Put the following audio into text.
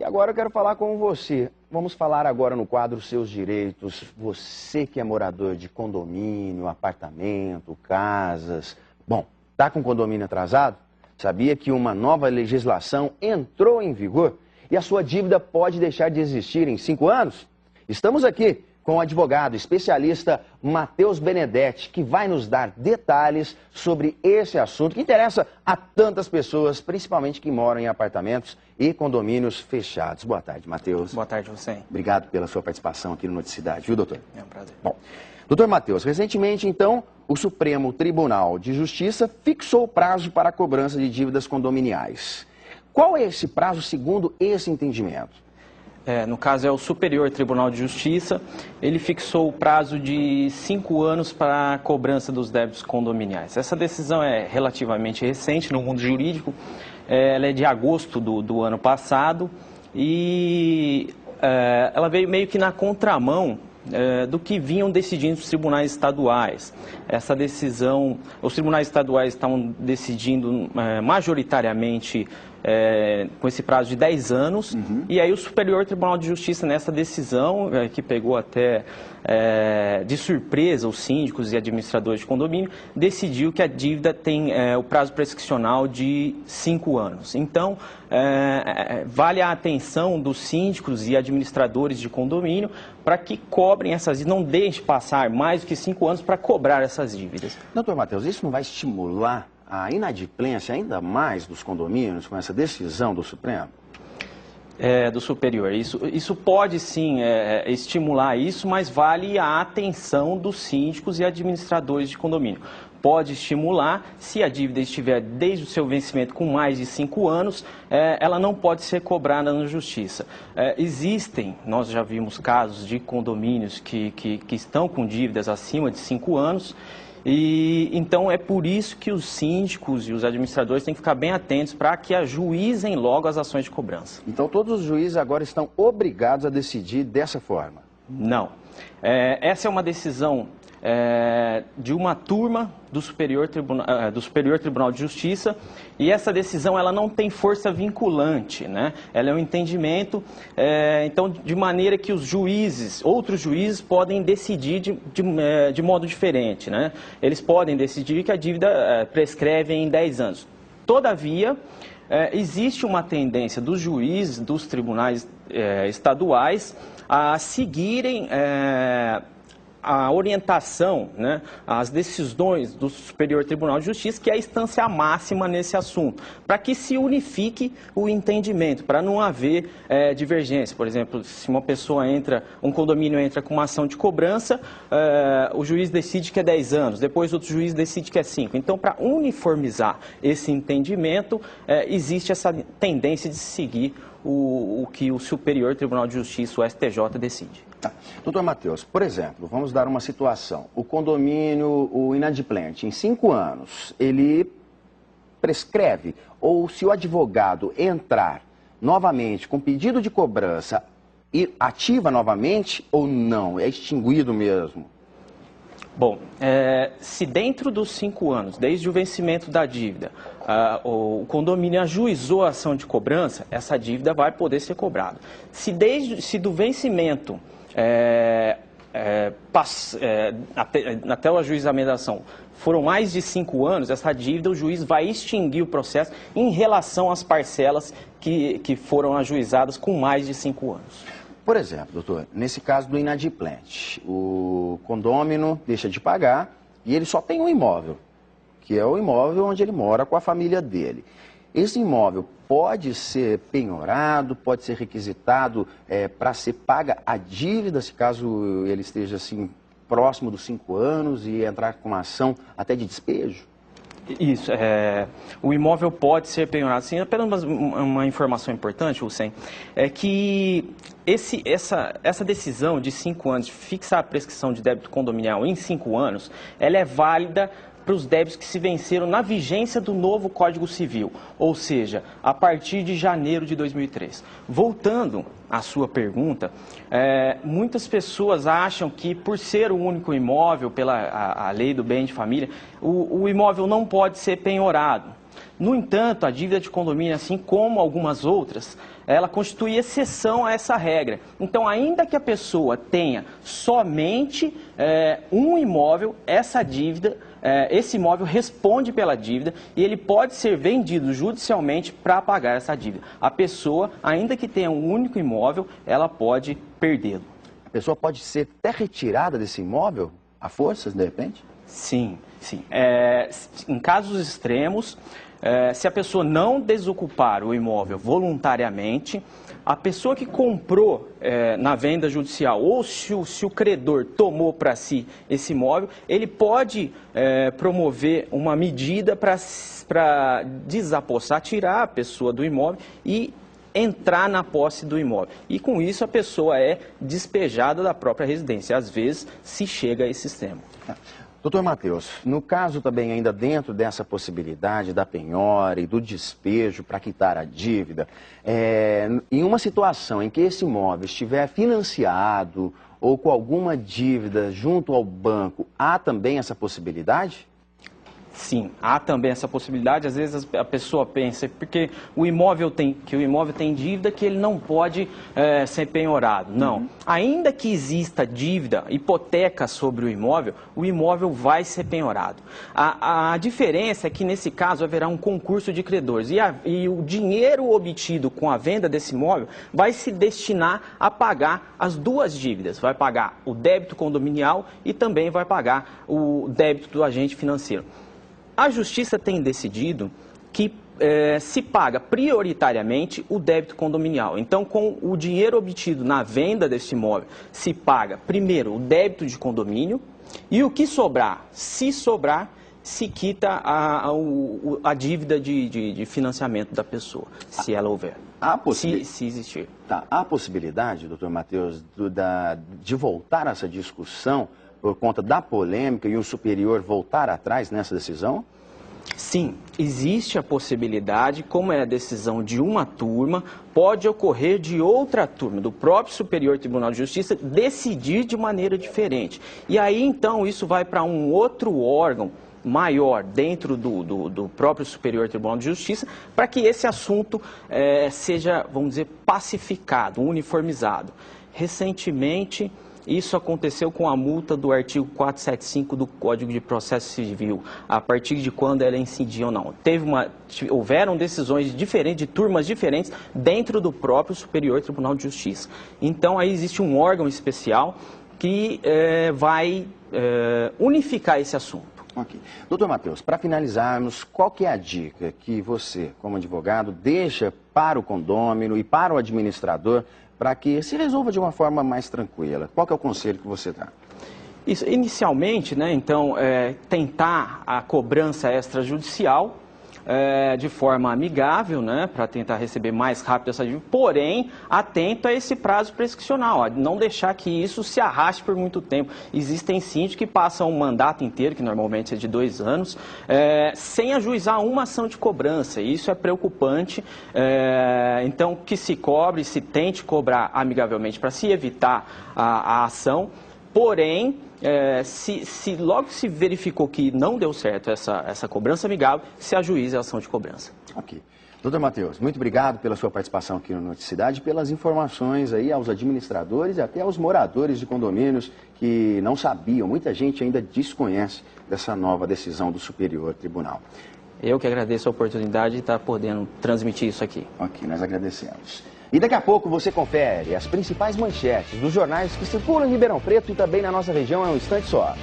E agora eu quero falar com você. Vamos falar agora no quadro Seus Direitos. Você que é morador de condomínio, apartamento, casas. Bom, tá com condomínio atrasado? Sabia que uma nova legislação entrou em vigor e a sua dívida pode deixar de existir em 5 anos? Estamos aqui com o advogado especialista Matheus Benedetti, que vai nos dar detalhes sobre esse assunto que interessa a tantas pessoas, principalmente que moram em apartamentos e condomínios fechados. Boa tarde, Matheus. Boa tarde, você. Obrigado pela sua participação aqui no Noticidade, viu, doutor? É um prazer. Bom, doutor Matheus, recentemente, então, o Supremo Tribunal de Justiça fixou o prazo para a cobrança de dívidas condominiais. Qual é esse prazo segundo esse entendimento? No caso é o Superior Tribunal de Justiça, ele fixou o prazo de 5 anos para a cobrança dos débitos condominiais. Essa decisão é relativamente recente no mundo jurídico, ela é de agosto do ano passado e ela veio meio que na contramão do que vinham decidindo os tribunais estaduais. Essa decisão, os tribunais estaduais estavam decidindo majoritariamente com esse prazo de 10 anos, e aí o Superior Tribunal de Justiça, nessa decisão, que pegou até de surpresa os síndicos e administradores de condomínio, decidiu que a dívida tem o prazo prescricional de 5 anos. Então, vale a atenção dos síndicos e administradores de condomínio para que cobrem essas dívidas, não deixem passar mais do que 5 anos para cobrar essas dívidas. Doutor Matheus, isso não vai estimular a inadimplência ainda mais dos condomínios com essa decisão do Supremo? Do Superior. Isso pode sim estimular isso, mas vale a atenção dos síndicos e administradores de condomínio. Pode estimular, se a dívida estiver desde o seu vencimento com mais de 5 anos, ela não pode ser cobrada na Justiça. Existem, nós já vimos casos de condomínios que estão com dívidas acima de 5 anos, e então é por isso que os síndicos e os administradores têm que ficar bem atentos para que ajuizem logo as ações de cobrança. Então todos os juízes agora estão obrigados a decidir dessa forma? Não. Essa é uma decisão de uma turma do Superior Tribunal de Justiça, e essa decisão ela não tem força vinculante, né? Ela é um entendimento, então, de maneira que os outros juízes podem decidir de modo diferente, né? Eles podem decidir que a dívida prescreve em 10 anos. Todavia, existe uma tendência dos juízes, dos tribunais estaduais, a seguirem a orientação, né, as decisões do Superior Tribunal de Justiça, que é a instância máxima nesse assunto, para que se unifique o entendimento, para não haver divergência. Por exemplo, se um condomínio entra com uma ação de cobrança, o juiz decide que é 10 anos, depois outro juiz decide que é 5. Então, para uniformizar esse entendimento, existe essa tendência de seguir o que o Superior Tribunal de Justiça, o STJ, decide. Tá. Doutor Matheus, por exemplo, vamos dar uma situação. O condomínio, o inadimplente, em 5 anos, ele prescreve, ou se o advogado entrar novamente com pedido de cobrança, e ativa novamente ou não? É extinguido mesmo? Bom, se dentro dos 5 anos, desde o vencimento da dívida, o condomínio ajuizou a ação de cobrança, essa dívida vai poder ser cobrada. Se do vencimento até o ajuizamento da ação foram mais de 5 anos, essa dívida o juiz vai extinguir o processo em relação às parcelas que foram ajuizadas com mais de 5 anos. Por exemplo, doutor, nesse caso do inadimplente, o condômino deixa de pagar e ele só tem um imóvel, que é o imóvel onde ele mora com a família dele. Esse imóvel pode ser penhorado, pode ser requisitado para ser paga a dívida, se caso ele esteja assim próximo dos 5 anos e entrar com uma ação até de despejo? Isso, o imóvel pode ser penhorado. Sim, apenas uma informação importante, Hussein, é que essa decisão de 5 anos, de fixar a prescrição de débito condominial em 5 anos, ela é válida para os débitos que se venceram na vigência do novo Código Civil, ou seja, a partir de janeiro de 2003. Voltando à sua pergunta, muitas pessoas acham que por ser o único imóvel, pela a lei do bem de família, o imóvel não pode ser penhorado. No entanto, a dívida de condomínio, assim como algumas outras, ela constitui exceção a essa regra. Então, ainda que a pessoa tenha somente um imóvel, esse imóvel responde pela dívida e ele pode ser vendido judicialmente para pagar essa dívida. A pessoa, ainda que tenha um único imóvel, ela pode perdê-lo. A pessoa pode ser até retirada desse imóvel, a forças, de repente? Sim, sim. Em casos extremos, se a pessoa não desocupar o imóvel voluntariamente, a pessoa que comprou na venda judicial ou se o credor tomou para si esse imóvel, ele pode promover uma medida para desapossar, tirar a pessoa do imóvel e entrar na posse do imóvel. E com isso a pessoa é despejada da própria residência. Às vezes se chega a esse extremo. Doutor Matheus, no caso também ainda dentro dessa possibilidade da penhora e do despejo para quitar a dívida, em uma situação em que esse imóvel estiver financiado ou com alguma dívida junto ao banco, há também essa possibilidade? Sim, há também essa possibilidade. Às vezes a pessoa pensa que o imóvel tem dívida que ele não pode ser penhorado. Não. Ainda que exista dívida, hipoteca sobre o imóvel vai ser penhorado. A diferença é que nesse caso haverá um concurso de credores e o dinheiro obtido com a venda desse imóvel vai se destinar a pagar as duas dívidas. Vai pagar o débito condominial e também vai pagar o débito do agente financeiro. A Justiça tem decidido que se paga prioritariamente o débito condominial. Então, com o dinheiro obtido na venda desse imóvel, se paga primeiro o débito de condomínio e o que sobrar, se sobrar, se quita a dívida de financiamento da pessoa, se ela houver, se existir. Tá. Há a possibilidade, doutor Matheus, de voltar a essa discussão por conta da polêmica e o superior voltar atrás nessa decisão? Sim, existe a possibilidade, como é a decisão de uma turma, pode ocorrer de outra turma, do próprio Superior Tribunal de Justiça, decidir de maneira diferente. E aí, então, isso vai para um outro órgão maior dentro do próprio Superior Tribunal de Justiça, para que esse assunto seja, vamos dizer, pacificado, uniformizado. Recentemente, isso aconteceu com a multa do artigo 475 do Código de Processo Civil, a partir de quando ela incidia ou não. Houveram decisões diferentes, de turmas diferentes, dentro do próprio Superior Tribunal de Justiça. Então, aí existe um órgão especial que vai unificar esse assunto. Ok. Doutor Matheus, para finalizarmos, qual que é a dica que você, como advogado, deixa para o condômino e para o administrador para que se resolva de uma forma mais tranquila? Qual que é o conselho que você dá? Isso, inicialmente, né, então, tentar a cobrança extrajudicial de forma amigável, né, para tentar receber mais rápido essa dívida, porém, atento a esse prazo prescricional, não deixar que isso se arraste por muito tempo. Existem síndicos que passam um mandato inteiro, que normalmente é de 2 anos, sem ajuizar uma ação de cobrança, e isso é preocupante. Então, que se cobre, se tente cobrar amigavelmente para se evitar a ação. Porém, se logo se verificou que não deu certo essa cobrança amigável, se ajuiza a ação de cobrança. Ok. Doutor Matheus, muito obrigado pela sua participação aqui no Noticidade, pelas informações aí aos administradores e até aos moradores de condomínios que não sabiam, muita gente ainda desconhece dessa nova decisão do Superior Tribunal. Eu que agradeço a oportunidade de estar podendo transmitir isso aqui. Ok, nós agradecemos. E daqui a pouco você confere as principais manchetes dos jornais que circulam em Ribeirão Preto e também na nossa região em um instante só.